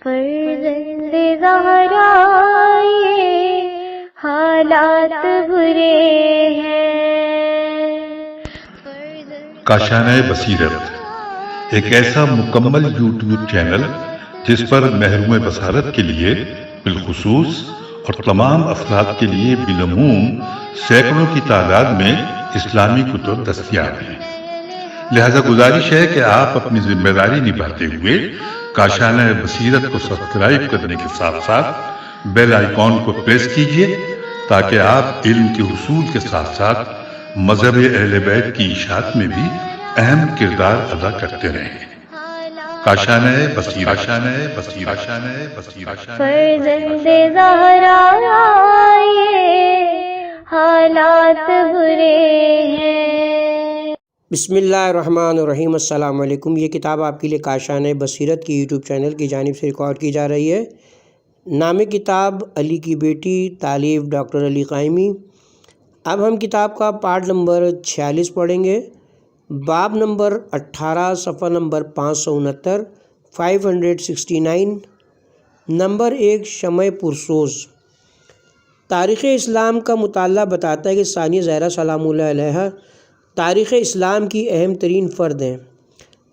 فرزند زہرا یہ حالات برے ہیں۔ کاشانۂ بصیرت ایک ایسا مکمل یوٹیوب چینل جس پر محروم بصارت کے لیے بالخصوص اور تمام افراد کے لیے بالعموم سینکڑوں کی تعداد میں اسلامی کتب دستیاب ہیں۔ لہذا گزارش ہے کہ آپ اپنی ذمہ داری نبھاتے ہوئے کاشانۂ بصیرت کو سبسکرائب کرنے کے ساتھ ساتھ بیل آئیکن کو پریس کیجیے تاکہ آپ علم کے حصول کے ساتھ ساتھ مذہب اہل بیت کی اشاعت میں بھی اہم کردار ادا کرتے رہیں۔ کاشانۂ بصیرت، کاشانۂ بصیرت، کاشانۂ بصیرت۔ فرزند زہرا یہ حالات برے ہیں۔ بسم اللہ الرحمن الرحیم۔ السلام علیکم۔ یہ کتاب آپ کے لیے کاشانۂ بصیرت کی یوٹیوب چینل کی جانب سے ریکارڈ کی جا رہی ہے۔ نام کتاب علی کی بیٹی، تالیف ڈاکٹر علی قائمی۔ اب ہم کتاب کا پارٹ نمبر 46 پڑھیں گے، باب نمبر 18، صفحہ نمبر 569، 569، نمبر 1، شمع پرسوز۔ تاریخ اسلام کا مطالعہ بتاتا ہے کہ ثانیہ زہرا سلام اللہ علیہا تاریخ اسلام کی اہم ترین فرد ہیں۔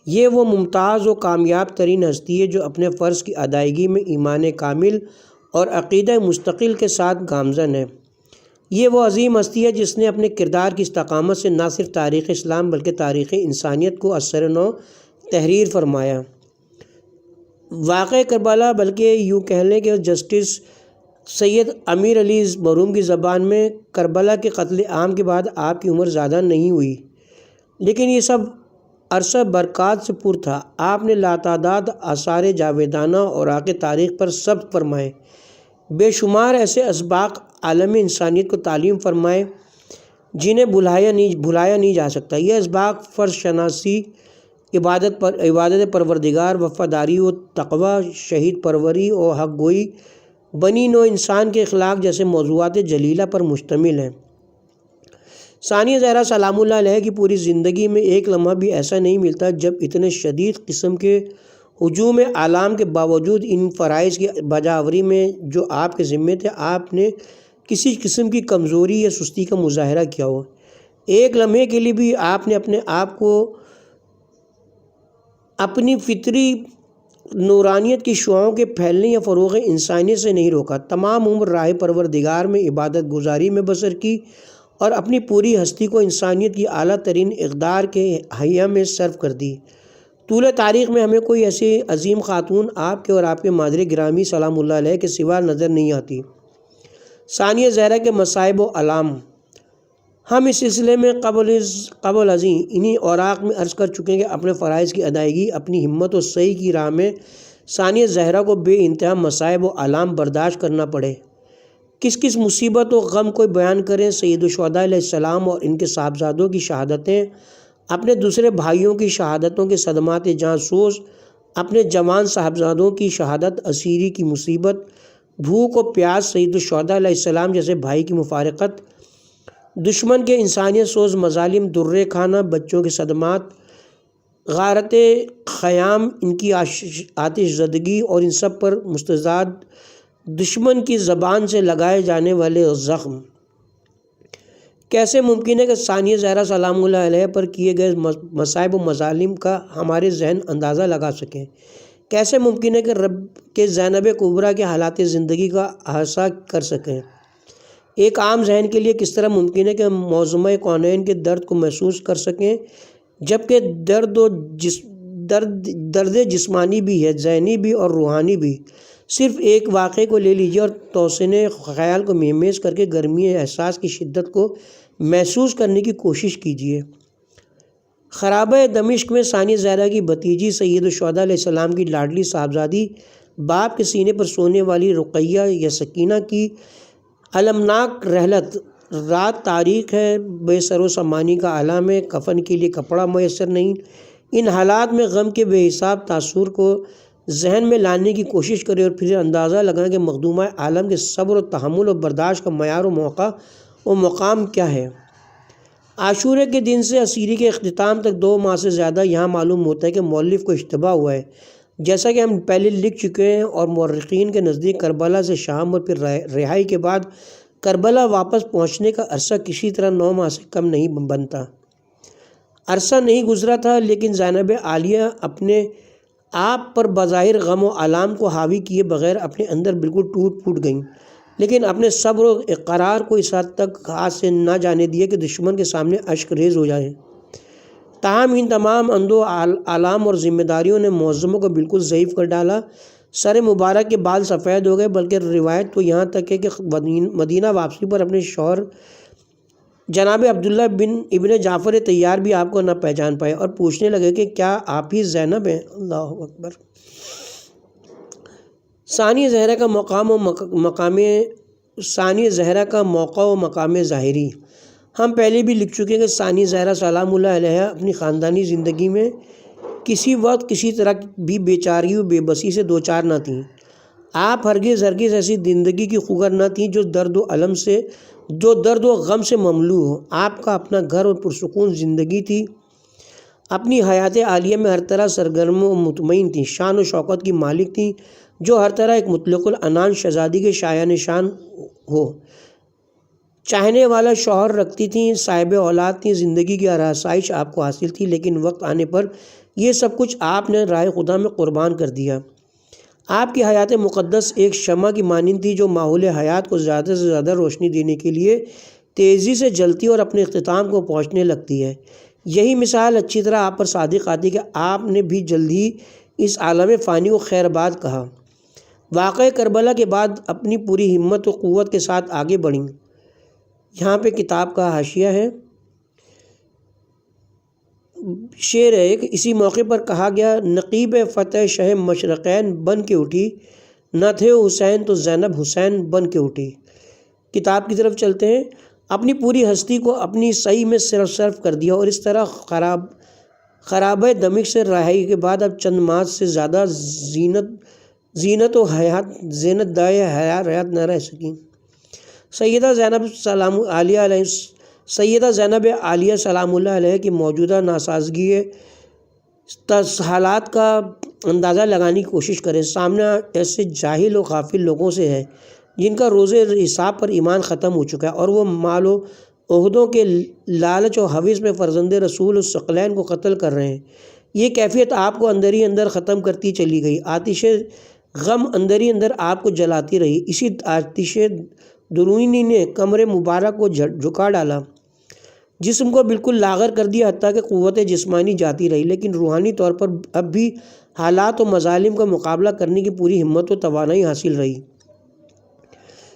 یہ وہ ممتاز و کامیاب ترین ہستی ہے جو اپنے فرض کی ادائیگی میں ایمان کامل اور عقیدہ مستقل کے ساتھ گامزن ہے۔ یہ وہ عظیم ہستی ہے جس نے اپنے کردار کی استقامت سے نہ صرف تاریخ اسلام بلکہ تاریخ انسانیت کو اثر نو تحریر فرمایا۔ واقع کربلا، بلکہ یوں کہہ لیں کہ جسٹس سید امیر علی مرحوم کی زبان میں، کربلا کے قتل عام کے بعد آپ کی عمر زیادہ نہیں ہوئی، لیکن یہ سب عرصہ برکات سے پر تھا۔ آپ نے لاتعداد آثار جاویدانہ اور آگے تاریخ پر ثبت فرمائے، بے شمار ایسے اسباق عالم انسانیت کو تعلیم فرمائے جنہیں بھلایا نہیں جا سکتا۔ یہ اسباق فرض شناسی، عبادت پروردگار، وفاداری و تقوی، شہید پروری و حق گوئی، بنی نوع انسان کے اخلاق جیسے موضوعات جلیلہ پر مشتمل ہیں۔ ثانیہ زہرا سلام اللہ علیہ کی پوری زندگی میں ایک لمحہ بھی ایسا نہیں ملتا جب اتنے شدید قسم کے ہجوم اعلام کے باوجود ان فرائض کی بجاوری میں جو آپ کے ذمے تھے آپ نے کسی قسم کی کمزوری یا سستی کا مظاہرہ کیا ہو۔ ایک لمحے کے لیے بھی آپ نے اپنے آپ کو اپنی فطری نورانیت کی شعاعوں کے پھیلنے یا فروغ انسانیت سے نہیں روکا۔ تمام عمر راہ پروردگار میں عبادت گزاری میں بسر کی اور اپنی پوری ہستی کو انسانیت کی اعلیٰ ترین اقدار کے حیہ میں صرف کر دی۔ طول تاریخ میں ہمیں کوئی ایسی عظیم خاتون آپ کے اور آپ کے مادر گرامی سلام اللہ علیہ کے سوا نظر نہیں آتی۔ ثانیہ زہرا کے مصائب و علام ہم اس سلسلے میں قبل ازیں انہی اوراق میں عرض کر چکے ہیں کہ اپنے فرائض کی ادائیگی، اپنی ہمت و سعی کی راہ میں ثانیہ زہرا کو بے انتہا مصائب و علام برداشت کرنا پڑے۔ کس مصیبت و غم کو بیان کریں۔ سید الشہداء علیہ السلام اور ان کے صاحبزادوں کی شہادتیں، اپنے دوسرے بھائیوں کی شہادتوں کے صدمات جاں سوز، اپنے جوان صاحبزادوں کی شہادت، اسیری کی مصیبت، بھوک و پیاس، سید الشہداء علیہ السلام جیسے بھائی کی مفارقت، دشمن کے انسانیت سوز مظالم، درے کھانا، بچوں کے صدمات، غارت خیام، ان کی آتش زدگی اور ان سب پر مستزاد دشمن کی زبان سے لگائے جانے والے زخم۔ کیسے ممکن ہے کہ ثانیہ زہرا سلام اللہ علیہ پر کیے گئے مصائب و مظالم کا ہمارے ذہن اندازہ لگا سکیں؟ کیسے ممکن ہے کہ رب کے زینب کبریٰ کے حالات زندگی کا احاطہ کر سکیں؟ ایک عام ذہن کے لیے کس طرح ممکن ہے کہ ہم معظمہ کونین کے درد کو محسوس کر سکیں جبکہ درد جسمانی بھی ہے، ذہنی بھی اور روحانی بھی۔ صرف ایک واقعے کو لے لیجیے اور توسن خیال کو مہمیز کر کے گرمی احساس کی شدت کو محسوس کرنے کی کوشش کیجیے۔ خرابہ دمشق میں ثانیہ زہرا کی بھتیجی سید الشہداء علیہ السلام کی لاڈلی صاحبزادی باپ کے سینے پر سونے والی رقیہ یا سکینہ کی المناک رحلت۔ رات تاریک ہے، بے سر و سامانی کا عالم ہے، کفن کے لیے کپڑا میسر نہیں۔ ان حالات میں غم کے بے حساب تاثر کو ذہن میں لانے کی کوشش کریں اور پھر اندازہ لگائیں کہ مخدومہ عالم کے صبر و تحمل و برداشت کا معیار و موقع و مقام کیا ہے۔ عاشورے کے دن سے اسیری کے اختتام تک 2 ماہ سے زیادہ یہاں معلوم ہوتا ہے کہ مؤلف کو اشتباہ ہوا ہے۔ جیسا کہ ہم پہلے لکھ چکے ہیں، اور مورخین کے نزدیک کربلا سے شام اور پھر رہائی کے بعد کربلا واپس پہنچنے کا عرصہ کسی طرح 9 ماہ سے کم نہیں بنتا۔ عرصہ نہیں گزرا تھا، لیکن زینب عالیہ اپنے آپ پر بظاہر غم و آلام کو حاوی کیے بغیر اپنے اندر بالکل ٹوٹ پھوٹ گئیں، لیکن اپنے صبر و اقرار کو اس حد تک ہاتھ سے نہ جانے دیا کہ دشمن کے سامنے اشک ریز ہو جائیں۔ تاہم ان تمام اندو آلام اور ذمہ داریوں نے معظموں کو بالکل ضعیف کر ڈالا۔ سر مبارک کے بال سفید ہو گئے، بلکہ روایت تو یہاں تک ہے کہ مدینہ واپسی پر اپنے شوہر جناب عبداللہ ابن جعفر طیار بھی آپ کو نہ پہچان پائے اور پوچھنے لگے کہ کیا آپ ہی زینب ہیں؟ اللہ اکبر۔ ثانی زہرہ کا موقع و مقام ظاہری۔ ہم پہلے بھی لکھ چکے ہیں کہ ثانی زہرہ سلام اللہ علیہ اپنی خاندانی زندگی میں کسی وقت کسی طرح بھی بیچاری و بے بسی سے دوچار نہ تھیں۔ آپ ہرگز ایسی زندگی کی خوگر نہ تھیں جو درد و غم سے مملو ہو۔ آپ کا اپنا گھر اور پرسکون زندگی تھی۔ اپنی حیات عالیہ میں ہر طرح سرگرم و مطمئن تھیں، شان و شوکت کی مالک تھیں، جو ہر طرح ایک مطلق العنان شہزادی کے شایان نشان ہو۔ چاہنے والا شوہر رکھتی تھیں، صاحب اولاد تھیں، زندگی کی ہر آسائش آپ کو حاصل تھی، لیکن وقت آنے پر یہ سب کچھ آپ نے راہ خدا میں قربان کر دیا۔ آپ کی حیات مقدس ایک شمع کی مانند تھی جو ماحول حیات کو زیادہ سے زیادہ روشنی دینے کے لیے تیزی سے جلتی اور اپنے اختتام کو پہنچنے لگتی ہے۔ یہی مثال اچھی طرح آپ پر صادق آتی کہ آپ نے بھی جلد ہی اس عالم فانی کو خیر آباد کہا۔ واقعہ کربلا کے بعد اپنی پوری ہمت و قوت کے ساتھ آگے بڑھیں۔ یہاں پہ کتاب کا حاشیہ ہے، شعر ہے کہ اسی موقع پر کہا گیا، نقیب فتح شہ مشرقین بن کے اٹھی، نہ تھے حسین تو زینب حسین بن کے اٹھی۔ کتاب کی طرف چلتے ہیں۔ اپنی پوری ہستی کو اپنی صحیح میں صرف کر دیا، اور اس طرح خرابہ دمشق سے رہائی کے بعد اب چند ماہ سے زیادہ زینت دائے حیات نہ رہ سکیں۔ سیدہ زینب عالیہ سلام اللہ علیہ کی موجودہ ناسازگی حالات کا اندازہ لگانے کی کوشش کریں۔ سامنا ایسے جاہل و غافل لوگوں سے ہے جن کا روز حساب پر ایمان ختم ہو چکا ہے، اور وہ مال و عہدوں کے لالچ و ہوس میں فرزند رسول الثقلین کو قتل کر رہے ہیں۔ یہ کیفیت آپ کو اندر ہی اندر ختم کرتی چلی گئی۔ آتش غم اندر ہی اندر آپ کو جلاتی رہی۔ اسی آتش درونی نے کمر مبارک کو جھکا ڈالا، جسم کو بالکل لاغر کر دیا، حتیٰ کہ قوت جسمانی جاتی رہی، لیکن روحانی طور پر اب بھی حالات و مظالم کا مقابلہ کرنے کی پوری ہمت و توانائی حاصل رہی۔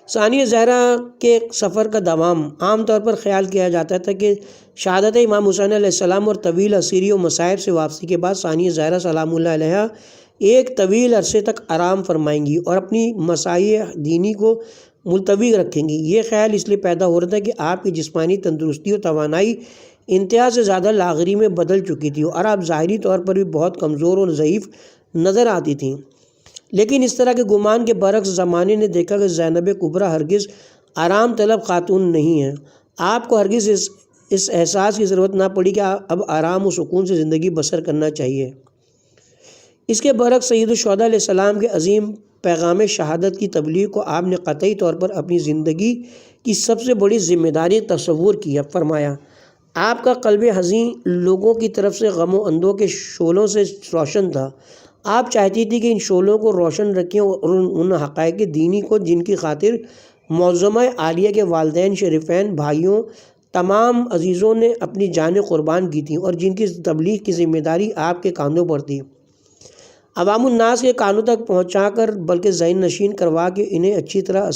ثانی زہرہ کے سفر کا دوام۔ عام طور پر خیال کیا جاتا تھا کہ شہادت امام حسین علیہ السلام اور طویل اسیری و مصائب سے واپسی کے بعد ثانی زہرہ سلام اللہ علیہ ایک طویل عرصے تک آرام فرمائیں گی اور اپنی مساعی دینی کو ملتوی رکھیں گی۔ یہ خیال اس لیے پیدا ہو رہا تھا کہ آپ کی جسمانی تندرستی و توانائی انتہا سے زیادہ لاغری میں بدل چکی تھی، اور آپ ظاہری طور پر بھی بہت کمزور اور ضعیف نظر آتی تھیں۔ لیکن اس طرح کے گمان کے برعکس زمانے نے دیکھا کہ زینب کبریٰ ہرگز آرام طلب خاتون نہیں ہیں۔ آپ کو ہرگز اس احساس کی ضرورت نہ پڑی کہ اب آرام و سکون سے زندگی بسر کرنا چاہیے۔ اس کے برعکس سید الشہداء علیہ السلام کے عظیم پیغام شہادت کی تبلیغ کو آپ نے قطعی طور پر اپنی زندگی کی سب سے بڑی ذمہ داری تصور کیا۔ فرمایا، آپ کا قلب حزین لوگوں کی طرف سے غم و اندوہ کے شعلوں سے روشن تھا۔ آپ چاہتی تھی کہ ان شعلوں کو روشن رکھیں اور ان حقائق دینی کو جن کی خاطر معظمہ عالیہ کے والدین شریفین، بھائیوں، تمام عزیزوں نے اپنی جانیں قربان کی تھیں، اور جن کی تبلیغ کی ذمہ داری آپ کے کاندھوں پر تھی، عوام الناس کے کانوں تک پہنچا کر بلکہ ذہن نشین کروا کے انہیں اچھی طرح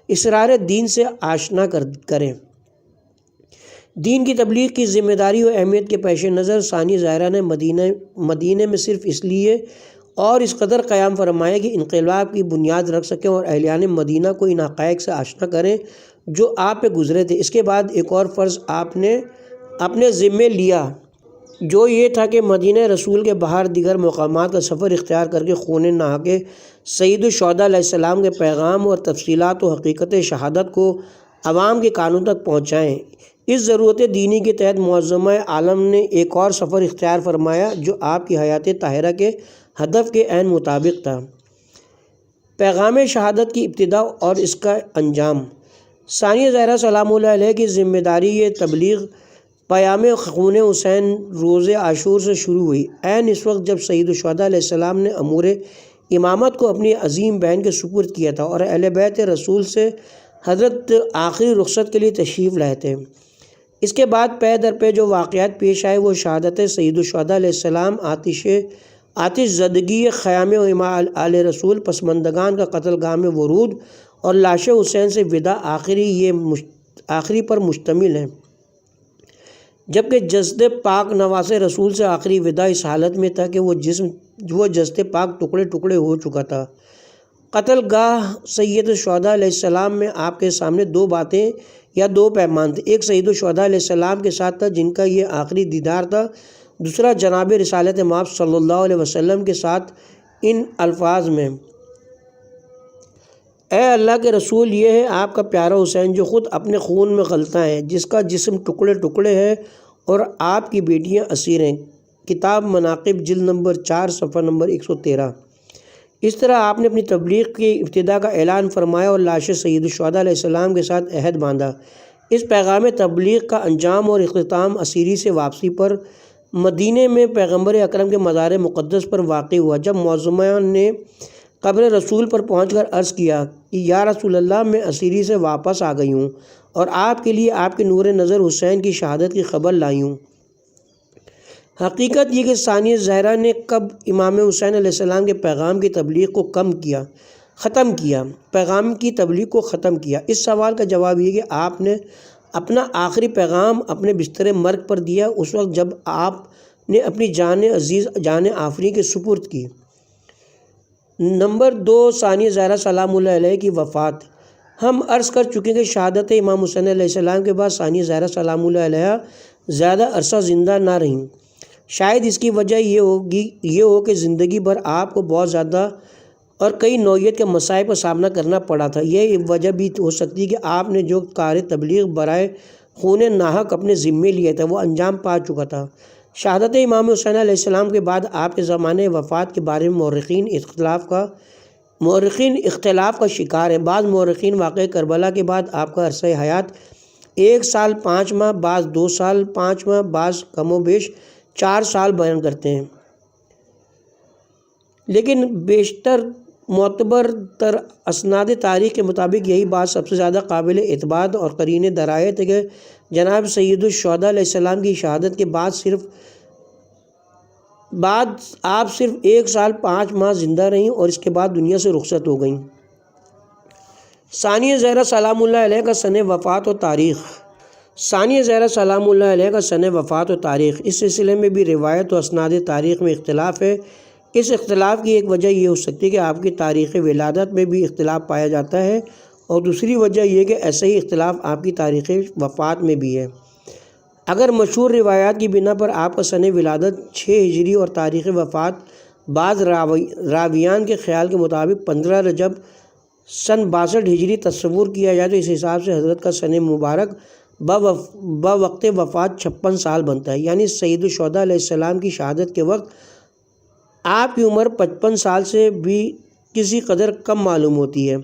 اسرار دین سے آشنا کریں۔ دین کی تبلیغ کی ذمہ داری و اہمیت کے پیش نظر ثانی زہرہ نے مدینہ میں صرف اس لیے اور اس قدر قیام فرمایا کہ انقلاب کی بنیاد رکھ سکیں اور اہلیان مدینہ کو ان حقائق سے آشنا کریں جو آپ پہ گزرے تھے۔ اس کے بعد ایک اور فرض آپ نے اپنے ذمے لیا، جو یہ تھا کہ مدینہ رسول کے باہر دیگر مقامات کا سفر اختیار کر کے خون نہا کے سید الشہداء علیہ السلام کے پیغام اور تفصیلات و حقیقت شہادت کو عوام کے کانوں تک پہنچائیں۔ اس ضرورت دینی کے تحت معظمہ عالم نے ایک اور سفر اختیار فرمایا جو آپ کی حیات طاہرہ کے ہدف کے عین مطابق تھا۔ پیغام شہادت کی ابتدا اور اس کا انجام۔ ثانیہ زہرا سلام اللہ علیہ کی ذمہ داری یہ تبلیغ پیام خون حسین روز عاشور سے شروع ہوئی، عین اس وقت جب سید الشہداء علیہ السلام نے امور امامت کو اپنی عظیم بہن کے سپرد کیا تھا اور اہل بیت رسول سے حضرت آخری رخصت کے لیے تشریف لائے تھے۔ اس کے بعد پے در پے جو واقعات پیش آئے وہ شہادت سید الشہداء علیہ السلام، آتش زدگی خیام امام آل رسول، پسماندگان کا قتل گاہ میں ورود اور لاش حسین سے وداع آخری پر مشتمل ہیں، جبکہ جسد پاک نواز رسول سے آخری وداع اس حالت میں تھا کہ وہ جسد پاک ٹکڑے ٹکڑے ہو چکا تھا۔ قتل گاہ سید الشہداء علیہ السلام میں آپ کے سامنے دو باتیں یا دو پیمان تھے، ایک سید الشہداء علیہ السلام کے ساتھ تھا جن کا یہ آخری دیدار تھا، دوسرا جناب رسالت مآب صلی اللہ علیہ وسلم کے ساتھ ان الفاظ میں: اے اللہ کے رسول، یہ ہے آپ کا پیارا حسین جو خود اپنے خون میں غلطاں ہے، جس کا جسم ٹکڑے ٹکڑے ہے اور آپ کی بیٹیاں اسیر ہیں۔ کتاب مناقب جلد نمبر 4 صفحہ نمبر 113۔ اس طرح آپ نے اپنی تبلیغ کی ابتدا کا اعلان فرمایا اور لاش سید الشہداء علیہ السلام کے ساتھ عہد باندھا۔ اس پیغام تبلیغ کا انجام اور اختتام اسیری سے واپسی پر مدینے میں پیغمبر اکرم کے مزار مقدس پر واقع ہوا، جب معصومہ نے قبر رسول پر پہنچ کر عرض کیا کہ یا رسول اللہ، میں اسیری سے واپس آ گئی ہوں اور آپ کے لیے آپ کے نور نظر حسین کی شہادت کی خبر لائی ہوں۔ حقیقت یہ کہ ثانیہ زہرا نے کب امام حسین علیہ السلام کے پیغام کی تبلیغ کو پیغام کی تبلیغ کو ختم کیا؟ اس سوال کا جواب یہ کہ آپ نے اپنا آخری پیغام اپنے بستر مرگ پر دیا، اس وقت جب آپ نے اپنی جان عزیز جان آفرین کے سپرد کی۔ نمبر 2، ثانیہ زہرا سلام اللہ علیہ کی وفات۔ ہم عرض کر چکے کہ شہادت امام حسین علیہ السلام کے بعد ثانیہ زہرا سلام اللہ علیہ زیادہ عرصہ زندہ نہ رہیں۔ شاید اس کی وجہ یہ ہو کہ زندگی بھر آپ کو بہت زیادہ اور کئی نوعیت کے مسائل کا سامنا کرنا پڑا تھا۔ یہ وجہ بھی ہو سکتی ہے کہ آپ نے جو کار تبلیغ برائے خون ناحق اپنے ذمے لیا تھا وہ انجام پا چکا تھا۔ شہادت امام حسین علیہ السلام کے بعد آپ کے زمانے وفات کے بارے میں مورخین اختلاف کا شکار ہیں۔ بعض مورخین واقعہ کربلا کے بعد آپ کا عرصہ حیات 1 سال 5 ماہ، بعض 2 سال 5 ماہ، بعض کم و بیش 4 سال بیان کرتے ہیں، لیکن بیشتر معتبر تر اسناد تاریخ کے مطابق یہی بات سب سے زیادہ قابل اعتماد اور قرین درایت ہے کہ جناب سید الشہداء علیہ السلام کی شہادت کے بعد آپ صرف 1 سال 5 ماہ زندہ رہیں اور اس کے بعد دنیا سے رخصت ہو گئیں۔ ثانیہ زہرا سلام اللہ علیہ کا سن وفات و تاریخ۔ ثانیہ زہرا سلام اللہ علیہ کا سن وفات و تاریخ، اس سلسلے میں بھی روایت و اسناد تاریخ میں اختلاف ہے۔ اس اختلاف کی ایک وجہ یہ ہو سکتی ہے کہ آپ کی تاریخ ولادت میں بھی اختلاف پایا جاتا ہے، اور دوسری وجہ یہ کہ ایسا ہی اختلاف آپ کی تاریخ وفات میں بھی ہے۔ اگر مشہور روایات کی بنا پر آپ کا سن ولادت 6 ہجری اور تاریخ وفات بعض راویان کے خیال کے مطابق 15 رجب سن 62 ہجری تصور کیا جائے تو اس حساب سے حضرت کا سن مبارک بوقت وفات 56 سال بنتا ہے، یعنی سید الشہداء علیہ السلام کی شہادت کے وقت آپ کی عمر 55 سال سے بھی کسی قدر کم معلوم ہوتی ہے۔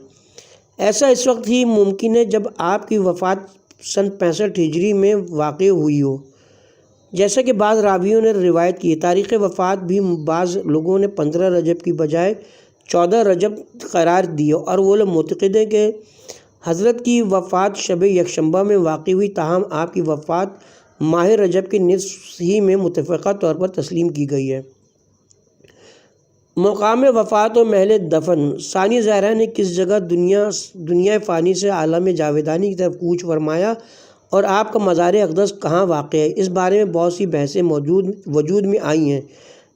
ایسا اس وقت ہی ممکن ہے جب آپ کی وفات سن 65 ہجری میں واقع ہوئی ہو، جیسا کہ بعض راویوں نے روایت کی ہے۔ تاریخ وفات بھی بعض لوگوں نے 15 رجب کی بجائے 14 رجب قرار دی اور وہ لوگ معتقد ہیں کہ حضرت کی وفات شب یکشنبہ میں واقع ہوئی، تاہم آپ کی وفات ماہ رجب کے نصف ہی میں متفقہ طور پر تسلیم کی گئی ہے۔ مقام وفات و محل دفن۔ ثانیہ زہرا نے کس جگہ دنیا فانی سے عالم جاویدانی کی طرف کوچ فرمایا اور آپ کا مزار اقدس کہاں واقع ہے، اس بارے میں بہت سی بحثیں وجود میں آئی ہیں،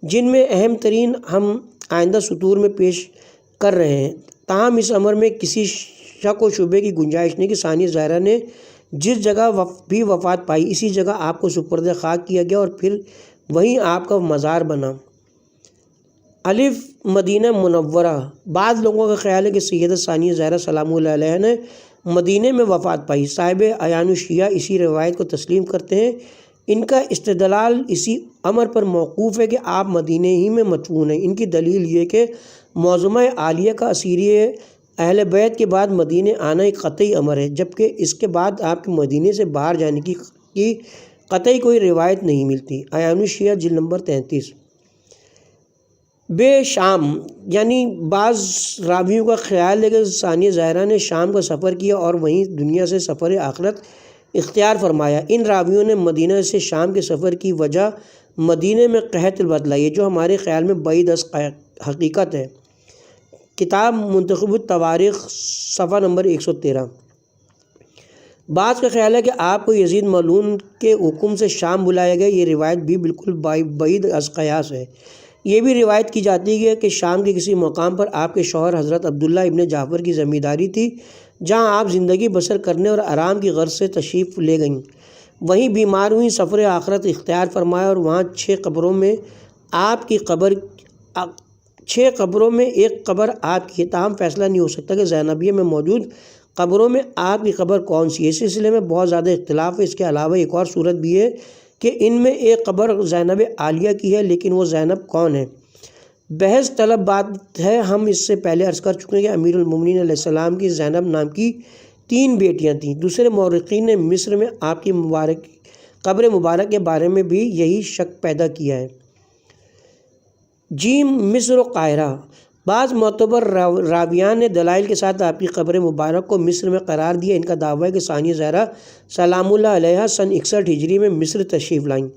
جن میں اہم ترین ہم آئندہ سطور میں پیش کر رہے ہیں۔ تاہم اس امر میں کسی شک و شبے کی گنجائش نہیں کہ ثانیہ زہرا نے جس جگہ بھی وفات پائی اسی جگہ آپ کو سپرد خاک کیا گیا اور پھر وہیں آپ کا مزار بنا۔ الف مدینہ منورہ۔ بعض لوگوں کا خیال ہے کہ سیدہ ثانیہ زہرا سلام اللہ علیہ نے مدینہ میں وفات پائی۔ صاحب عیان الشیعہ اسی روایت کو تسلیم کرتے ہیں۔ ان کا استدلال اسی امر پر موقوف ہے کہ آپ مدینہ ہی میں مدفون ہیں۔ ان کی دلیل یہ کہ معظمہ عالیہ کا اسیری اہل بیت کے بعد مدینہ آنا ایک قطعی امر ہے، جبکہ اس کے بعد آپ کے مدینہ سے باہر جانے کی قطعی کوئی روایت نہیں ملتی۔ اعیان الشیعہ جلد نمبر 33۔ بے شام، یعنی بعض راویوں کا خیال ہے کہ ثانیہ زہرا نے شام کا سفر کیا اور وہیں دنیا سے سفر آخرت اختیار فرمایا۔ ان راویوں نے مدینہ سے شام کے سفر کی وجہ مدینہ میں قحط بتلائی ہے، جو ہمارے خیال میں بعید از حقیقت ہے۔ کتاب منتخب التواریخ صفحہ نمبر 113۔ بعض کا خیال ہے کہ آپ کو یزید ملعون کے حکم سے شام بلایا گیا۔ یہ روایت بھی بالکل بعید از قیاس ہے۔ یہ بھی روایت کی جاتی ہے کہ شام کے کسی مقام پر آپ کے شوہر حضرت عبداللہ ابن جعفر کی زمینداری تھی، جہاں آپ زندگی بسر کرنے اور آرام کی غرض سے تشریف لے گئیں۔ وہیں بیمار ہوئیں، سفر آخرت اختیار فرمایا اور وہاں 6 قبروں میں ایک قبر آپ کی ہے۔ تاہم فیصلہ نہیں ہو سکتا کہ زینبیہ میں موجود قبروں میں آپ کی قبر کون سی ہے۔ اس سلسلے میں بہت زیادہ اختلاف ہے۔ اس کے علاوہ ایک اور صورت بھی ہے کہ ان میں ایک قبر زینب عالیہ کی ہے، لیکن وہ زینب کون ہے بحث طلب بات ہے۔ ہم اس سے پہلے عرض کر چکے ہیں کہ امیر المومنین علیہ السلام کی زینب نام کی 3 بیٹیاں تھیں۔ دوسرے مورخین نے مصر میں آپ کی قبر مبارک کے بارے میں بھی یہی شک پیدا کیا ہے۔ مصر و قاہرہ، بعض معتبر راویان نے دلائل کے ساتھ آپ کی قبر مبارک کو مصر میں قرار دیا۔ ان کا دعویٰ ہے کہ ثانیہ زہرا سلام اللہ علیہا سن 61 ہجری میں مصر تشریف لائیں۔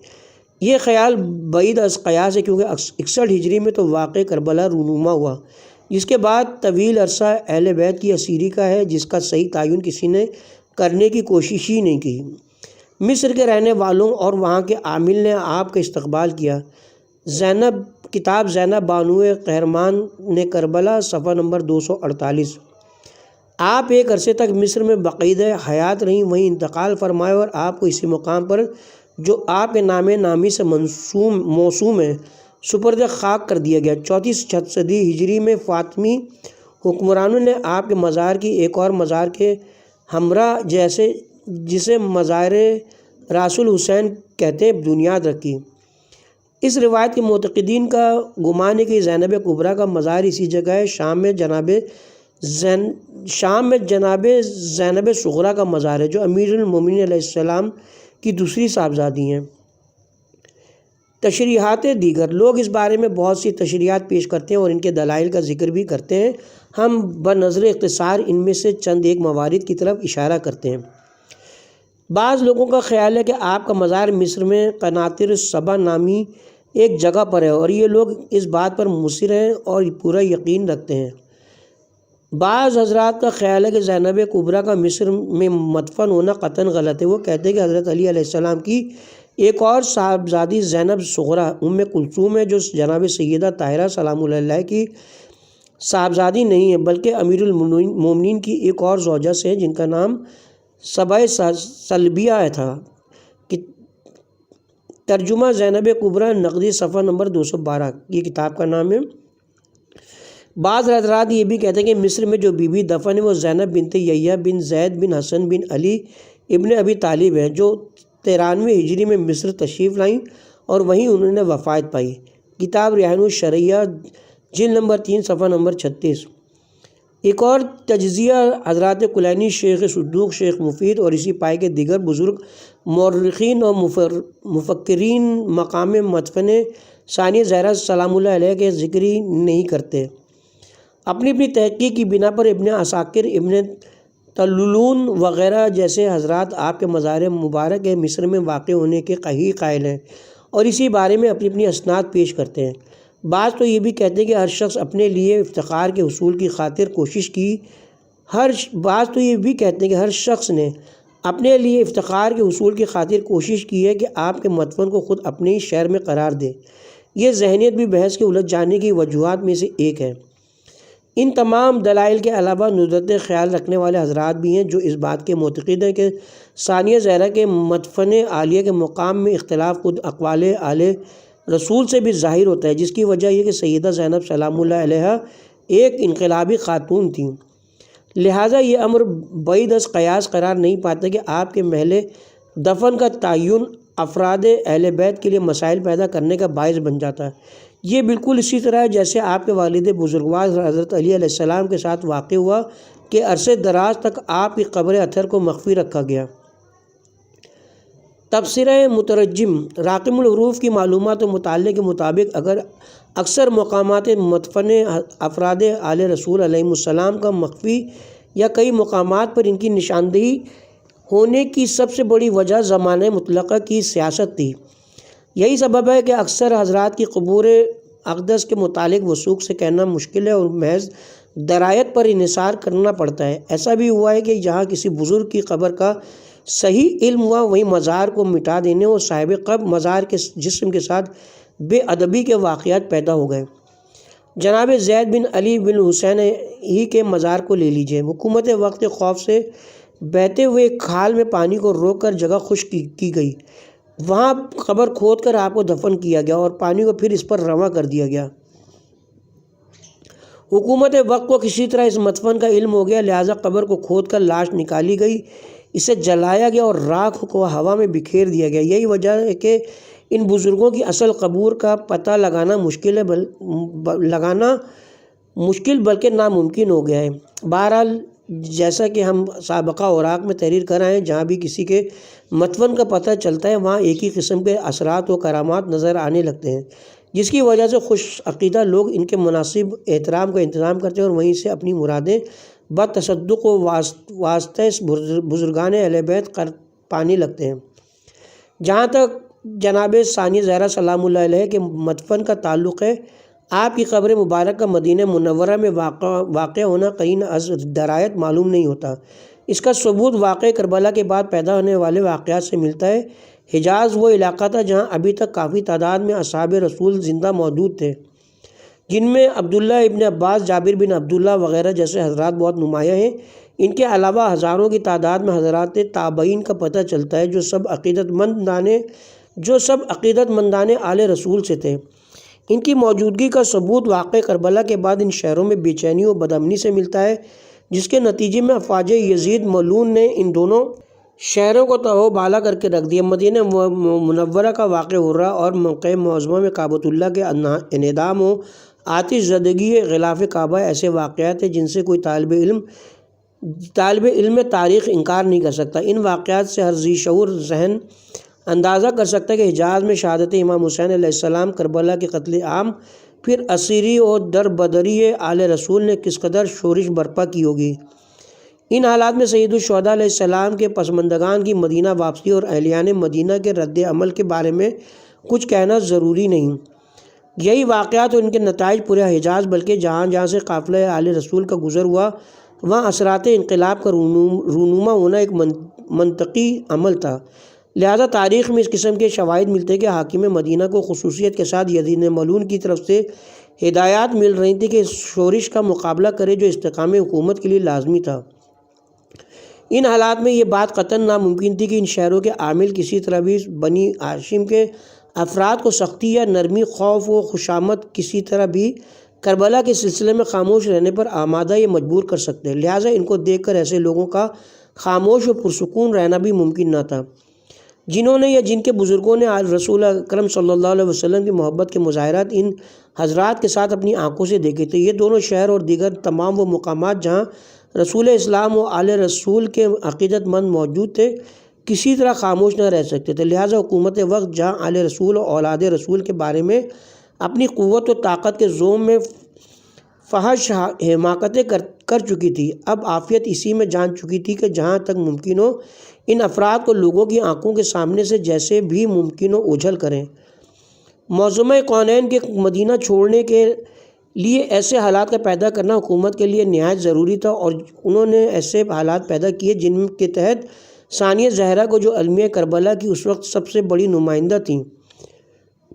یہ خیال بعید از قیاس ہے، کیونکہ 61 ہجری میں تو واقع کربلا رونما ہوا، جس کے بعد طویل عرصہ اہل بیت کی اسیری کا ہے، جس کا صحیح تعین کسی نے کرنے کی کوشش ہی نہیں کی۔ مصر کے رہنے والوں اور وہاں کے عامل نے آپ کا استقبال کیا۔ کتاب زینب بانو قہرمان نے کربلا صفحہ نمبر 248۔ آپ ایک عرصے تک مصر میں باقاعدہ حیات رہیں، وہیں انتقال فرمایا اور آپ کو اسی مقام پر جو آپ کے نام نامی سے موسوم ہے سپرد خاک کر دیا گیا۔ 34 صدی ہجری میں فاطمی حکمرانوں نے آپ کے مزار کی ایک اور مزار کے ہمراہ جسے مزار راس الحسین کہتے ہیں بنیاد رکھی۔ اس روایت کے معتقدین کا گمان ہے کہ زینب کبریٰ کا مزار اسی جگہ ہے۔ شام میں جناب زینب صغریٰ کا مزار ہے، جو امیر المومنین علیہ السلام کی دوسری صاحبزادی ہیں۔ تشریحات دیگر، لوگ اس بارے میں بہت سی تشریحات پیش کرتے ہیں اور ان کے دلائل کا ذکر بھی کرتے ہیں۔ ہم بنظر اختصار ان میں سے چند ایک موارد کی طرف اشارہ کرتے ہیں۔ بعض لوگوں کا خیال ہے کہ آپ کا مزار مصر میں قناطر الصبا نامی ایک جگہ پر ہے، اور یہ لوگ اس بات پر مصر ہیں اور پورا یقین رکھتے ہیں۔ بعض حضرات کا خیال ہے کہ زینب کبریٰ کا مصر میں مدفن ہونا قطعاً غلط ہے۔ وہ کہتے ہیں کہ حضرت علی علیہ السلام کی ایک اور صاحبزادی زینب صغریٰ ام کلثوم ہے، جو جناب سیدہ طاہرہ سلام اللہ علیہ کی صاحبزادی نہیں ہے، بلکہ امیر المومنین کی ایک اور زوجہ سے ہے، جن کا نام سبع سلبیہ تھا۔ ترجمہ زینب کبریٰ نقدی صفحہ نمبر 212، یہ کتاب کا نام ہے۔ بعض حضرات یہ بھی کہتے ہیں کہ مصر میں جو بی بی دفن ہے وہ زینب بنت یحییٰ بن زید بن حسن بن علی ابن ابی طالب ہے، جو 93 ہجری میں مصر تشریف لائیں اور وہیں انہوں نے وفات پائی۔ کتاب ریحان الشرعیہ جلد نمبر 3 صفحہ نمبر 36۔ ایک اور تجزیہ حضرات کلینی، شیخ صدوق، شیخ مفید اور اسی پائے کے دیگر بزرگ مورخین اور مفکرین مقام مدفن ثانیہ زہرا سلام اللہ علیہ کے ذکر ہی نہیں کرتے۔ اپنی تحقیق کی بنا پر ابن عساکر، ابن طلولون وغیرہ جیسے حضرات آپ کے مزار مبارک مصر میں واقع ہونے کے قائل ہیں اور اسی بارے میں اپنی اسناد پیش کرتے ہیں۔ بعض تو یہ بھی کہتے ہیں کہ ہر شخص اپنے لیے افتخار کے حصول کی خاطر کوشش کی نے اپنے لیے افتخار کے حصول کی خاطر کوشش کی ہے کہ آپ کے مدفن کو خود اپنے ہی شہر میں قرار دے۔ یہ ذہنیت بھی بحث کے الجھ جانے کی وجوہات میں سے ایک ہے۔ ان تمام دلائل کے علاوہ ندرت خیال رکھنے والے حضرات بھی ہیں جو اس بات کے معتقد ہیں کہ ثانیہ زہرا کے مدفن عالیہ کے مقام میں اختلاف خود اقوال آل رسول سے بھی ظاہر ہوتا ہے، جس کی وجہ یہ کہ سیدہ زینب سلام اللہ علیہا ایک انقلابی خاتون تھیں، لہٰذا یہ امر بعید از قیاس قرار نہیں پاتا کہ آپ کے محل دفن کا تعین افراد اہل بیت کے لیے مسائل پیدا کرنے کا باعث بن جاتا ہے۔ یہ بالکل اسی طرح ہے جیسے آپ کے والد بزرگوار حضرت علی علیہ السلام کے ساتھ واقع ہوا کہ عرصے دراز تک آپ کی قبر اطہر کو مخفی رکھا گیا۔ تبصرہ مترجم، راقم الحروف کی معلومات و مطالعے کے مطابق اکثر مقامات مدفن افراد آل رسول علیہ السلام کا مخفی یا کئی مقامات پر ان کی نشاندہی ہونے کی سب سے بڑی وجہ زمانہ مطلقہ کی سیاست تھی۔ یہی سبب ہے کہ اکثر حضرات کی قبور اقدس کے متعلق وثوق سے کہنا مشکل ہے اور محض درایت پر انحصار کرنا پڑتا ہے۔ ایسا بھی ہوا ہے کہ جہاں کسی بزرگ کی قبر کا صحیح علم ہوا وہیں مزار کو مٹا دینے اور صاحب قبر مزار کے جسم کے ساتھ بے ادبی کے واقعات پیدا ہو گئے۔ جناب زید بن علی بن حسین ہی کے مزار کو لے لیجئے۔ حکومت وقت خوف سے بہتے ہوئے کھال میں پانی کو روک کر جگہ خشک کی گئی، وہاں قبر کھود کر آپ کو دفن کیا گیا اور پانی کو پھر اس پر رواں کر دیا گیا۔ حکومت وقت کو کسی طرح اس مدفن کا علم ہو گیا، لہٰذا قبر کو کھود کر لاش نکالی گئی، اسے جلایا گیا اور راکھ کو ہوا میں بکھیر دیا گیا۔ یہی وجہ ہے کہ ان بزرگوں کی اصل قبور کا پتہ لگانا مشکل بلکہ ناممکن ہو گیا ہے۔ بہرحال جیسا کہ ہم سابقہ اوراق میں تحریر کر رہے ہیں، جہاں بھی کسی کے مدفن کا پتہ چلتا ہے وہاں ایک ہی قسم کے اثرات و کرامات نظر آنے لگتے ہیں، جس کی وجہ سے خوش عقیدہ لوگ ان کے مناسب احترام کا انتظام کرتے ہیں اور وہیں سے اپنی مرادیں بتصدق و واسطہ بزرگان اہل بیت پانے لگتے ہیں۔ جہاں تک جناب ثانی زہرا سلام اللہ علیہ کے مدفن کا تعلق ہے، آپ کی قبر مبارک کا مدینہ منورہ میں واقع ہونا قرین از درایت معلوم نہیں ہوتا۔ اس کا ثبوت واقع کربلا کے بعد پیدا ہونے والے واقعات سے ملتا ہے۔ حجاز وہ علاقہ تھا جہاں ابھی تک کافی تعداد میں اصحاب رسول زندہ موجود تھے، جن میں عبداللہ ابن عباس، جابر بن عبداللہ وغیرہ جیسے حضرات بہت نمایاں ہیں۔ ان کے علاوہ ہزاروں کی تعداد میں حضرات تابعین کا پتہ چلتا ہے جو سب عقیدت مندان آل رسول سے تھے۔ ان کی موجودگی کا ثبوت واقع کربلا کے بعد ان شہروں میں بے چینی و بدامنی سے ملتا ہے، جس کے نتیجے میں افواج یزید ملعون نے ان دونوں شہروں کو تہو بالا کر کے رکھ دیا۔ مدینہ منورہ کا واقع ہررا اور موقع معظمہ میں کعبۃ اللہ کے انہدام و آتش زدگی غلاف کعبہ ایسے واقعات ہیں جن سے کوئی طالب علم تاریخ انکار نہیں کر سکتا۔ ان واقعات سے ہر ذی شعور ذہن اندازہ کر سکتا ہے کہ حجاز میں شہادت امام حسین علیہ السلام، کربلا کے قتل عام، پھر اسیری اور دربدری آل رسول نے کس قدر شورش برپا کی ہوگی۔ ان حالات میں سید الشہداء علیہ السلام کے پسماندگان کی مدینہ واپسی اور اہلیان مدینہ کے رد عمل کے بارے میں کچھ کہنا ضروری نہیں۔ یہی واقعات اور ان کے نتائج پورے حجاز بلکہ جہاں جہاں سے قافلہ آل رسول کا گزر ہوا وہاں اثرات انقلاب کا رونما ہونا ایک منطقی عمل تھا۔ لہذا تاریخ میں اس قسم کے شواہد ملتے ہیں کہ حاکم مدینہ کو خصوصیت کے ساتھ یزید ملعون کی طرف سے ہدایات مل رہی تھی کہ اس شورش کا مقابلہ کرے جو استحکام حکومت کے لیے لازمی تھا۔ ان حالات میں یہ بات قطعاً ناممکن تھی کہ ان شہروں کے عامل کسی طرح بھی بنی ہاشم کے افراد کو سختی یا نرمی، خوف و خوشامد کسی طرح بھی کربلا کے سلسلے میں خاموش رہنے پر آمادہ یا مجبور کر سکتے، لہٰذا ان کو دیکھ کر ایسے لوگوں کا خاموش و پرسکون رہنا بھی ممکن نہ تھا جنہوں نے یا جن کے بزرگوں نے رسول اکرم صلی اللہ علیہ وسلم کی محبت کے مظاہرات ان حضرات کے ساتھ اپنی آنکھوں سے دیکھے تھے۔ یہ دونوں شہر اور دیگر تمام وہ مقامات جہاں رسول اسلام و آل رسول کے عقیدت مند موجود تھے کسی طرح خاموش نہ رہ سکتے تھے، لہٰذا حکومت وقت جہاں آل رسول و اولاد رسول کے بارے میں اپنی قوت و طاقت کے زوم میں فحش حماقتیں کر چکی تھی، اب عافیت اسی میں جان چکی تھی کہ جہاں تک ممکن ہو ان افراد کو لوگوں کی آنکھوں کے سامنے سے جیسے بھی ممکن ہو اوجھل کریں۔ معظمہ کونین کے مدینہ چھوڑنے کے لیے ایسے حالات کا پیدا کرنا حکومت کے لیے نہایت ضروری تھا اور انہوں نے ایسے حالات پیدا کیے جن کے تحت ثانیہ زہرا کو جو المیہ کربلا کی اس وقت سب سے بڑی نمائندہ تھیں،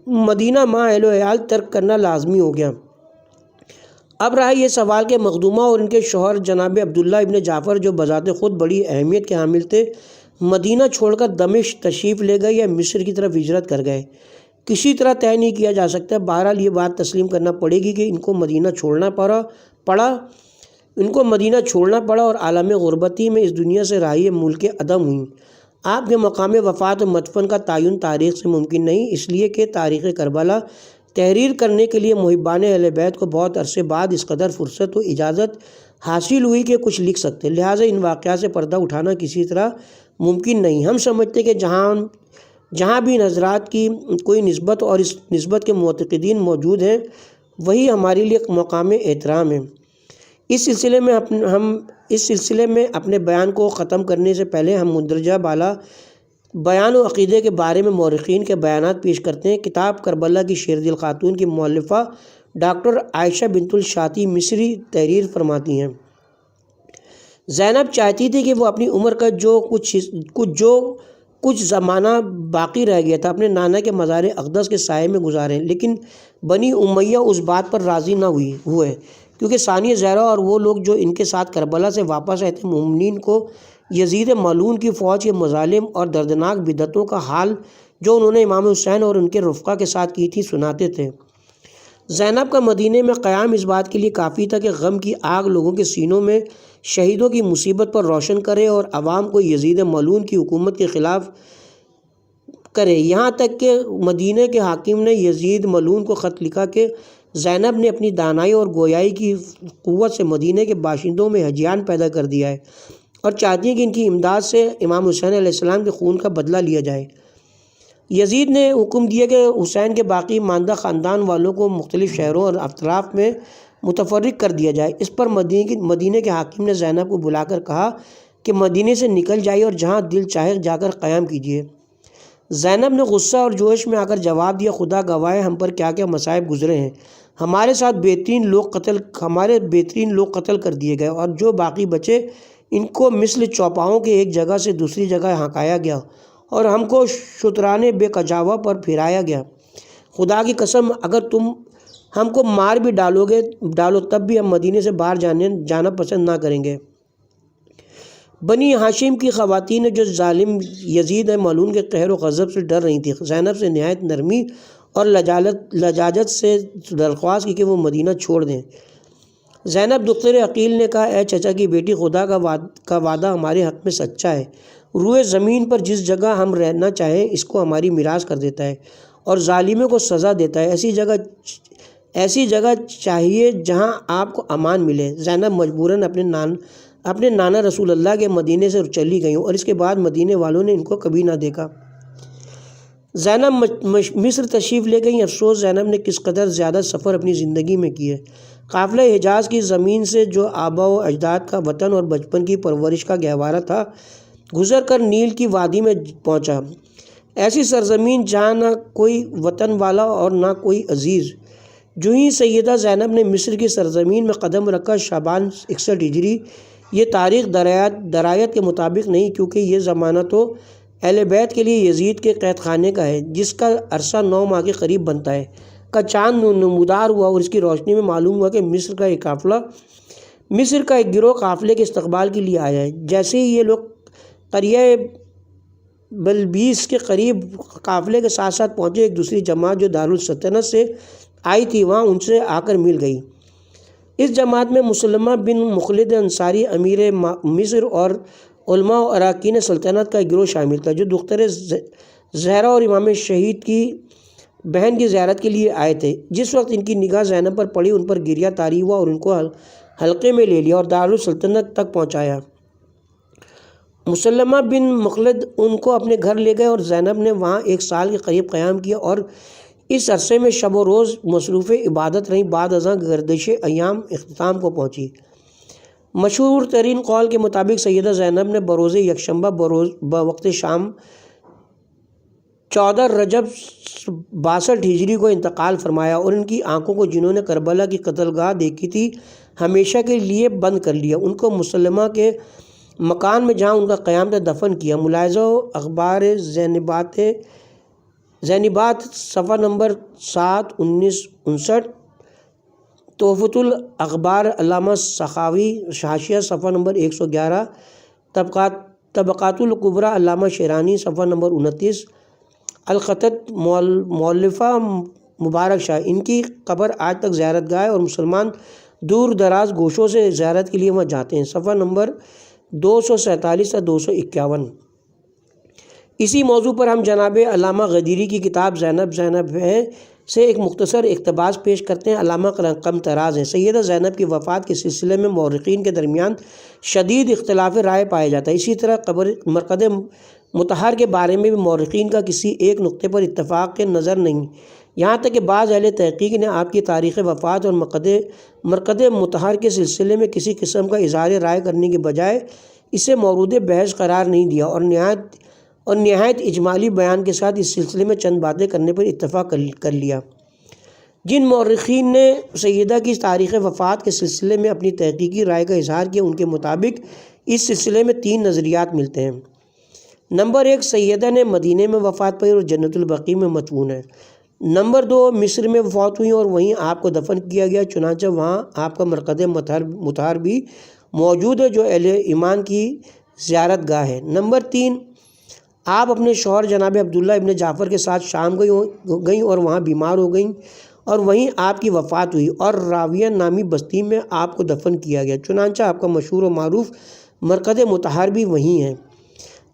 مدینہ ماں اہل و عیال ترک کرنا لازمی ہو گیا۔ اب رہا یہ سوال کہ مخدومہ اور ان کے شوہر جناب عبداللہ ابن جعفر جو بذات خود بڑی اہمیت کے حامل تھے مدینہ چھوڑ کر دمشق تشریف لے گئے یا مصر کی طرف ہجرت کر گئے، کسی طرح طے نہیں کیا جا سکتا۔ بہرحال یہ بات تسلیم کرنا پڑے گی کہ ان کو مدینہ چھوڑنا پڑا اور عالم غربتی میں اس دنیا سے راہی ملک عدم ہوئیں۔ آپ کے مقام وفات و مدفن کا تعین تاریخ سے ممکن نہیں، اس لیے کہ تاریخ کربلا تحریر کرنے کے لیے محبان اہل بیت کو بہت عرصے بعد اس قدر فرصت و اجازت حاصل ہوئی کہ کچھ لکھ سکتے، لہٰذا ان واقعات سے پردہ اٹھانا کسی طرح ممکن نہیں۔ ہم سمجھتے کہ جہاں بھی نظرات کی کوئی نسبت اور اس نسبت کے معتقدین موجود ہیں وہی ہمارے لیے مقام احترام ہے۔ اس سلسلے میں اپنے بیان کو ختم کرنے سے پہلے ہم مندرجہ بالا بیان و عقیدے کے بارے میں مورخین کے بیانات پیش کرتے ہیں۔ کتاب کربلا کی شیر دل خاتون کی مؤلفہ ڈاکٹر عائشہ بنت الشاطی مصری تحریر فرماتی ہیں، زینب چاہتی تھی کہ وہ اپنی عمر کا جو کچھ زمانہ باقی رہ گیا تھا اپنے نانا کے مزار اقدس کے سائے میں گزاریں، لیکن بنی امیہ اس بات پر راضی نہ ہوئے کیونکہ ثانیہ زہرا اور وہ لوگ جو ان کے ساتھ کربلا سے واپس آئے تھے مومنین کو یزید ملعون کی فوج کے مظالم اور دردناک بدعتوں کا حال جو انہوں نے امام حسین اور ان کے رفقا کے ساتھ کی تھی سناتے تھے۔ زینب کا مدینے میں قیام اس بات کے لیے کافی تھا کہ غم کی آگ لوگوں کے سینوں میں شہیدوں کی مصیبت پر روشن کرے اور عوام کو یزید ملعون کی حکومت کے خلاف کرے، یہاں تک کہ مدینے کے حاکم نے یزید ملعون کو خط لکھا کہ زینب نے اپنی دانائی اور گویائی کی قوت سے مدینے کے باشندوں میں ہیجان پیدا کر دیا ہے اور چاہتی ہیں کہ ان کی امداد سے امام حسین علیہ السلام کے خون کا بدلہ لیا جائے۔ یزید نے حکم دیا کہ حسین کے باقی ماندہ خاندان والوں کو مختلف شہروں اور اطراف میں متفرق کر دیا جائے۔ اس پر مدینے کے حاکم نے زینب کو بلا کر کہا کہ مدینے سے نکل جائیے اور جہاں دل چاہے جا کر قیام کیجیے۔ زینب نے غصہ اور جوش میں آ کر جواب دیا، خدا گواہ ہے ہم پر کیا کیا مصائب گزرے ہیں، ہمارے بہترین لوگ قتل کر دیے گئے اور جو باقی بچے ان کو مثل چوپاؤں کے ایک جگہ سے دوسری جگہ ہانکایا گیا اور ہم کو شترانے بے کجاوا پر پھرایا گیا۔ خدا کی قسم اگر تم ہم کو مار بھی ڈالو تب بھی ہم مدینے سے باہر جانا پسند نہ کریں گے۔ بنی ہاشم کی خواتین جو ظالم یزید ملعون کے قہر و غضب سے ڈر رہی تھیں زینب سے نہایت نرمی اور لجاجت سے درخواست کی کہ وہ مدینہ چھوڑ دیں۔ زینب دختر عقیل نے کہا، اے چچا کی بیٹی، خدا کا وعدہ ہمارے حق میں سچا ہے، روئے زمین پر جس جگہ ہم رہنا چاہیں اس کو ہماری میراث کر دیتا ہے اور ظالموں کو سزا دیتا ہے، ایسی جگہ چاہیے جہاں آپ کو امان ملے۔ زینب مجبوراً اپنے نانا رسول اللہ کے مدینے سے چلی گئیں اور اس کے بعد مدینے والوں نے ان کو کبھی نہ دیکھا۔ زینب مصر تشریف لے گئیں۔ افسوس زینب نے کس قدر زیادہ سفر اپنی زندگی میں کیے۔ قافلہ حجاز کی زمین سے جو آبا و اجداد کا وطن اور بچپن کی پرورش کا گہوارہ تھا گزر کر نیل کی وادی میں پہنچا، ایسی سرزمین جہاں نہ کوئی وطن والا اور نہ کوئی عزیز۔ جو ہی سیدہ زینب نے مصر کی سرزمین میں قدم رکھا شعبان 61 ہجری، یہ تاریخ درایت کے مطابق نہیں کیونکہ یہ زمانہ تو اہل بیت کے لیے یزید کے قید خانے کا ہے جس کا عرصہ 9 ماہ کے قریب بنتا ہے، کا چاند نمودار ہوا اور اس کی روشنی میں معلوم ہوا کہ مصر کا ایک گروہ قافلے کے استقبال کے لیے آیا ہے۔ جیسے ہی یہ لوگ قریہ بلبیس کے قریب قافلے کے ساتھ ساتھ پہنچے، ایک دوسری جماعت جو دارالسلطنت سے آئی تھی وہاں ان سے آ کر مل گئی۔ اس جماعت میں مسلمہ بن مخلد انصاری امیر مصر اور علماء و اراکین سلطنت کا ایک گروہ شامل تھا جو دختر زہرا اور امام شہید کی بہن کی زیارت کے لیے آئے تھے۔ جس وقت ان کی نگاہ زینب پر پڑی ان پر گریہ طاری ہوا اور ان کو حلقے میں لے لیا اور دارالسلطنت تک پہنچایا۔ مسلمہ بن مخلد ان کو اپنے گھر لے گئے اور زینب نے وہاں 1 سال کے قریب قیام کیا اور اس عرصے میں شب و روز مصروف عبادت رہیں۔ بعد ازاں گردش ایام اختتام کو پہنچی۔ مشہور ترین قول کے مطابق سیدہ زینب نے بروز یکشنبہ بوقت شام 14 رجب 62 ہجری کو انتقال فرمایا اور ان کی آنکھوں کو جنہوں نے کربلا کی قتل گاہ دیکھی تھی ہمیشہ کے لیے بند کر لیا۔ ان کو مسلمہ کے مکان میں جہاں ان کا قیام تھا دفن کیا۔ ملاحظہ اخبار زینبات صفحہ نمبر 7 1959، تحفۃ الاخبار علامہ سخاوی حاشیہ صفحہ نمبر 111، طبقات الکبریٰ علامہ شیرانی صفحہ نمبر 29، الخطط مؤلفہ مبارک شاہ۔ ان کی قبر آج تک زیارت گاہ ہے اور مسلمان دور دراز گوشوں سے زیارت کے لیے وہاں جاتے ہیں۔ صفحہ نمبر 247 سے 251۔ اسی موضوع پر ہم جناب علامہ غدیری کی کتاب زینب ہے سے ایک مختصر اقتباس پیش کرتے ہیں۔ علامہ کم طراز ہیں۔ سیدہ زینب کی وفات کے سلسلے میں مورخین کے درمیان شدید اختلاف رائے پایا جاتا ہے۔ اسی طرح مرقد مطہر کے بارے میں بھی مورخین کا کسی ایک نقطے پر اتفاق کے نظر نہیں، یہاں تک کہ بعض اہل تحقیق نے آپ کی تاریخ وفات اور مرقد مطہر کے سلسلے میں کسی قسم کا اظہار رائے کرنے کے بجائے اسے مورود بحث قرار نہیں دیا اور نہایت اجمالی بیان کے ساتھ اس سلسلے میں چند باتیں کرنے پر اتفاق کر لیا۔ جن مورخین نے سیدہ کی تاریخ وفات کے سلسلے میں اپنی تحقیقی رائے کا اظہار کیا، ان کے مطابق اس سلسلے میں 3 نظریات ملتے ہیں۔ نمبر 1، سیدہ نے مدینہ میں وفات پائی اور جنت البقیع میں مدفون ہے۔ نمبر 2، مصر میں وفات ہوئی اور وہیں آپ کو دفن کیا گیا، چنانچہ وہاں آپ کا مرقد مطہر بھی موجود ہے جو اہل ایمان کی زیارت گاہ ہے۔ نمبر 3، آپ اپنے شوہر جناب عبداللہ ابن جعفر کے ساتھ شام گئیں اور وہاں بیمار ہو گئیں اور وہیں آپ کی وفات ہوئی اور راویہ نامی بستی میں آپ کو دفن کیا گیا، چنانچہ آپ کا مشہور و معروف مرقد مطہر بھی وہیں ہے۔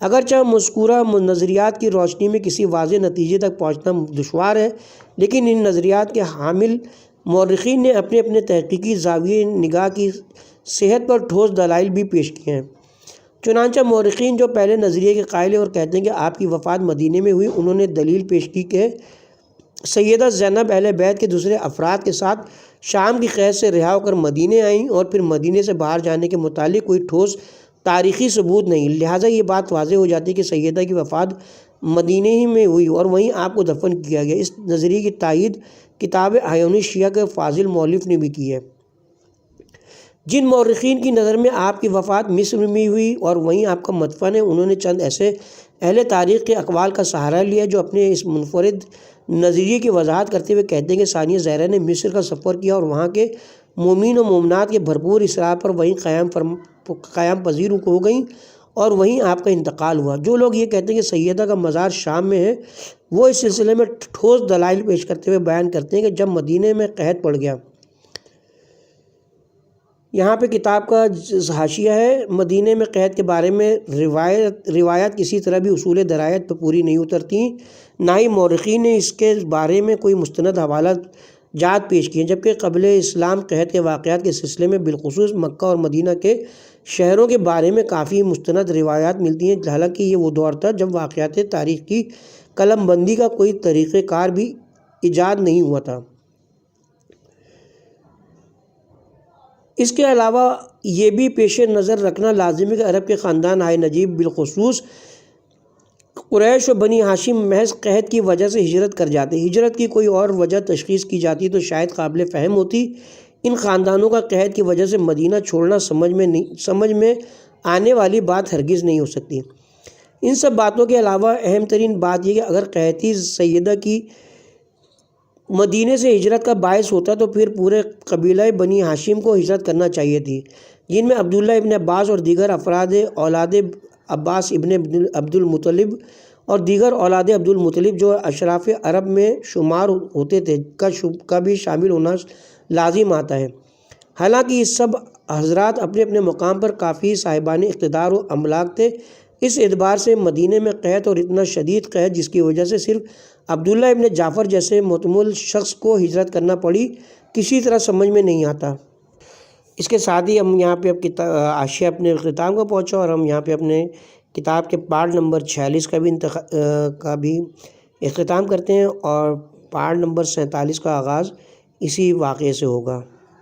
اگرچہ مذکورہ نظریات کی روشنی میں کسی واضح نتیجے تک پہنچنا دشوار ہے، لیکن ان نظریات کے حامل مورخین نے اپنے اپنے تحقیقی زاویہ نگاہ کی صحت پر ٹھوس دلائل بھی پیش کیے ہیں۔ چنانچہ مورخین جو پہلے نظریے کے قائل ہیں اور کہتے ہیں کہ آپ کی وفات مدینہ میں ہوئی، انہوں نے دلیل پیش کی کہ سیدہ زینب اہل بیت کے دوسرے افراد کے ساتھ شام کی قید سے رہا ہو کر مدینہ آئیں اور پھر مدینہ سے باہر جانے کے متعلق کوئی ٹھوس تاریخی ثبوت نہیں، لہٰذا یہ بات واضح ہو جاتی ہے کہ سیدہ کی وفات مدینہ ہی میں ہوئی اور وہیں آپ کو دفن کیا گیا۔ اس نظریے کی تائید کتاب عیون شیعہ کے فاضل مؤلف نے بھی کی ہے۔ جن مورخین کی نظر میں آپ کی وفات مصر میں ہوئی اور وہیں آپ کا مدفن ہے، انہوں نے چند ایسے اہل تاریخ کے اقوال کا سہارا لیا جو اپنے اس منفرد نظریے کی وضاحت کرتے ہوئے کہتے ہیں کہ ثانیہ زہرا نے مصر کا سفر کیا اور وہاں کے مومن و مومنات کے بھرپور اصرار پر وہیں قیام پذیر ہو گئیں اور وہیں آپ کا انتقال ہوا۔ جو لوگ یہ کہتے ہیں کہ سیدہ کا مزار شام میں ہے، وہ اس سلسلے میں ٹھوس دلائل پیش کرتے ہوئے بیان کرتے ہیں کہ جب مدینہ میں قحط پڑ گیا، یہاں پہ کتاب کا حاشیہ ہے، مدینہ میں قحط کے بارے میں روایات کسی طرح بھی اصول درایت پر پوری نہیں اترتی، نہ ہی مورخین نے اس کے بارے میں کوئی مستند حوالہ جات پیش کیے، جبکہ قبل اسلام قحط کے واقعات کے سلسلے میں بالخصوص مکہ اور مدینہ کے شہروں کے بارے میں کافی مستند روایات ملتی ہیں، حالانکہ یہ وہ دور تھا جب واقعات تاریخ کی قلم بندی کا کوئی طریقہ کار بھی ایجاد نہیں ہوا تھا۔ اس کے علاوہ یہ بھی پیش نظر رکھنا لازم ہے کہ عرب کے خاندان آئے نجیب بالخصوص قریش و بنی ہاشم محض قحط کی وجہ سے ہجرت کر جاتے۔ ہجرت کی کوئی اور وجہ تشخیص کی جاتی تو شاید قابل فہم ہوتی۔ ان خاندانوں کا قحط کی وجہ سے مدینہ چھوڑنا سمجھ میں آنے والی بات ہرگز نہیں ہو سکتی۔ ان سب باتوں کے علاوہ اہم ترین بات یہ کہ اگر قحطی سیدہ کی مدینہ سے ہجرت کا باعث ہوتا تو پھر پورے قبیلہ بنی ہاشم کو ہجرت کرنا چاہیے تھی، جن میں عبداللہ ابن عباس اور دیگر افراد اولاد عباس ابن عبد المطلب اور دیگر اولاد عبد المطلب جو اشراف عرب میں شمار ہوتے تھے کا بھی شامل ہونا لازم آتا ہے۔ حالانکہ یہ سب حضرات اپنے اپنے مقام پر کافی صاحبان اقتدار و املاک تھے، اس اعتبار سے مدینہ میں قحط اور اتنا شدید قحط جس کی وجہ سے صرف عبداللہ ابن جعفر جیسے معتمل شخص کو ہجرت کرنا پڑی کسی طرح سمجھ میں نہیں آتا۔ اس کے ساتھ ہی ہم یہاں پہ اب حاشیہ اپنے اختتام کو پہنچا اور ہم یہاں پہ اپنے کتاب کے پارٹ نمبر 46 کا بھی اختتام کرتے ہیں اور پارٹ نمبر 47 کا آغاز اسی واقعے سے ہوگا۔